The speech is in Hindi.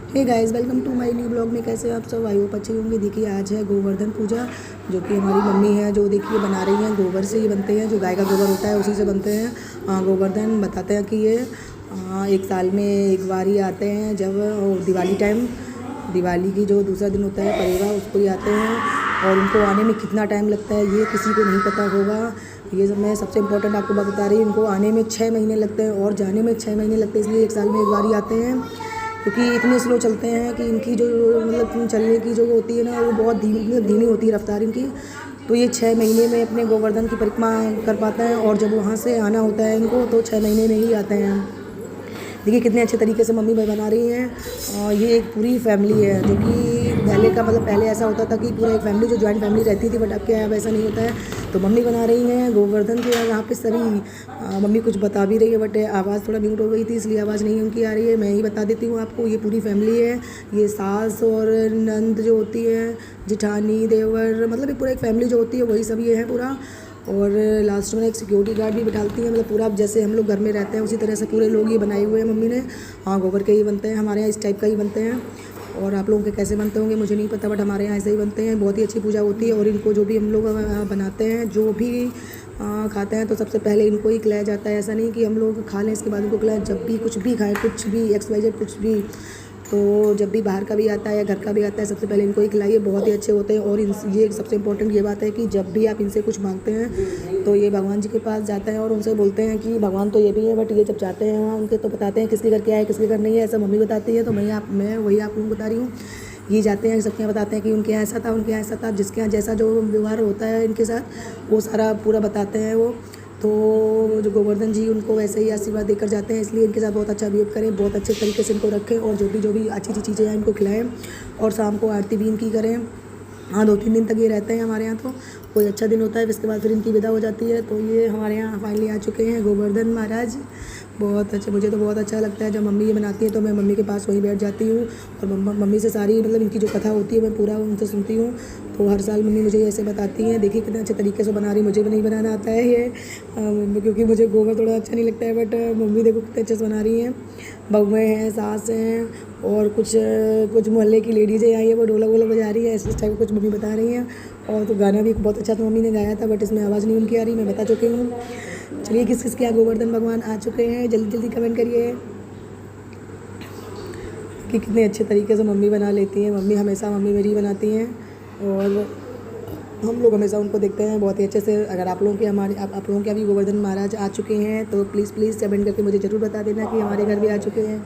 Hey guys, welcome to my new blog में। कैसे आप सब? आई होप अच्छे होंगे। देखिए, आज है गोवर्धन पूजा, जो कि हमारी मम्मी है जो देखिए बना रही हैं। गोबर से ये बनते हैं, जो गाय का गोबर होता है उसी से बनते हैं गोवर्धन। बताते हैं कि ये 1 साल में एक बार ही आते हैं, जब दिवाली टाइम, दिवाली की जो दूसरा दिन होता है परेवा, उसको ही आते हैं। और उनको आने में कितना टाइम लगता है ये किसी को नहीं पता होगा। ये सब मैं सबसे इम्पोर्टेंट आपको बता रही हूँ। इनको आने में 6 महीने लगते हैं और जाने में 6 महीने लगते हैं, इसलिए 1 साल में एक बार ही आते हैं। क्योंकि इतने स्लो चलते हैं कि इनकी जो मतलब चलने की जो होती है ना, वो बहुत धीमी होती है रफ्तार इनकी। तो ये 6 महीने में अपने गोवर्धन की परिक्रमा कर पाते हैं, और जब वहाँ से आना होता है इनको तो 6 महीने में ही आते हैं। देखिए कितने अच्छे तरीके से मम्मी बना रही हैं। और ये एक पूरी फैमिली है, जो कि पहले का मतलब पहले ऐसा होता था कि पूरा एक फैमिली, जो जॉइंट फैमिली रहती थी, बट अब क्या है, अब ऐसा नहीं होता है। तो मम्मी बना रही हैं गोवर्धन के यहाँ पे सभी। मम्मी कुछ बता भी रही है, बट आवाज़ थोड़ा म्यूट हो गई थी, इसलिए आवाज़ नहीं उनकी आ रही है। मैं ही बता देती हूँ आपको। ये पूरी फैमिली है। ये सास और नंद जो होती है, जिठानी, देवर, मतलब एक पूरा एक फैमिली जो होती है वही सब ये है पूरा। और लास्ट में एक सिक्योरिटी गार्ड भी बिठाती हैं, मतलब पूरा जैसे हम लोग घर में रहते हैं उसी तरह से पूरे लोग ये बनाए हुए हैं मम्मी ने। गोबर के ही बनते हैं हमारे यहाँ, इस टाइप का ही बनते हैं। और आप लोगों के कैसे बनते होंगे मुझे नहीं पता, बट हमारे यहाँ ऐसे ही बनते हैं। बहुत ही अच्छी पूजा होती है। और इनको जो भी हम लोग बनाते हैं, जो भी खाते हैं, तो सबसे पहले इनको ही खिलाया जाता है। ऐसा नहीं कि हम लोग खा लें इसके बाद इनको खिलाएं। जब भी कुछ भी खाएं, कुछ भी XYZ कुछ भी, तो जब भी बाहर का भी आता है या घर का भी आता है, सबसे पहले इनको ही खिलाइए। बहुत ही अच्छे होते हैं। और ये सबसे इम्पोर्टेंट ये बात है कि जब भी आप इनसे कुछ मांगते हैं तो ये भगवान जी के पास जाते हैं और उनसे बोलते हैं कि भगवान तो ये भी है, बट ये जब जाते हैं वहाँ उनके तो बताते हैं किसके घर क्या है किसके घर नहीं है। ऐसा मम्मी बताती है, तो मैं वही आप लोगों को बता रही हूँ। ये जाते हैं सबके यहाँ बताते हैं कि उनके यहाँ ऐसा था, उनके यहाँ ऐसा था, जिसके यहाँ जैसा जो व्यवहार होता है इनके साथ, वो सारा पूरा बताते हैं वो। तो जो गोवर्धन जी उनको वैसे ही आशीर्वाद देकर जाते हैं, इसलिए इनके साथ बहुत अच्छा बिहेव करें, बहुत अच्छे तरीके से इनको रखें, और जो भी अच्छी अच्छी चीज़ें हैं इनको खिलाएं। और शाम को आरती भी इनकी करें। हाँ, 2-3 दिन तक ये रहते हैं हमारे यहाँ। तो कोई अच्छा दिन होता है, इसके बाद फिर इनकी विदा हो जाती है। तो ये हमारे यहाँ फाइनली आ चुके हैं गोवर्धन महाराज। बहुत अच्छे, मुझे तो बहुत अच्छा लगता है जब मम्मी ये बनाती है, तो मैं मम्मी के पास वहीं बैठ जाती हूँ। और मम्मी से सारी मतलब इनकी जो कथा होती है मैं पूरा उनसे सुनती हूँ। तो हर साल मम्मी मुझे ऐसे बताती हैं। देखिए कितने अच्छे तरीके से बना रही। मुझे भी नहीं बनाना आता है ये, क्योंकि मुझे गोबर थोड़ा अच्छा नहीं लगता है, बट मम्मी देखो कितने अच्छे से बना रही हैं। बहुएँ हैं, सास हैं, और कुछ मोहल्ले की लेडीज़ें आई है, वो ढोलक वोलक बजा रही है, इस टाइप का कुछ मम्मी बता रही हैं। और तो गाना भी बहुत अच्छा तो मम्मी ने गाया था, बट इसमें आवाज़ नहीं उनकी आ रही, मैं बता चुकी हूँ। चलिए, किस किस के यहाँ गोवर्धन भगवान आ चुके हैं, जल्दी जल्दी कमेंट करिए कि कितने अच्छे तरीके से मम्मी बना लेती हैं। मम्मी मेरी बनाती हैं, और हम लोग हमेशा उनको देखते हैं बहुत ही अच्छे से। अगर आप लोगों के आप लोगों के अभी गोवर्धन महाराज आ चुके हैं, तो प्लीज़ कमेंट करके मुझे ज़रूर बता देना कि हमारे घर भी आ चुके हैं।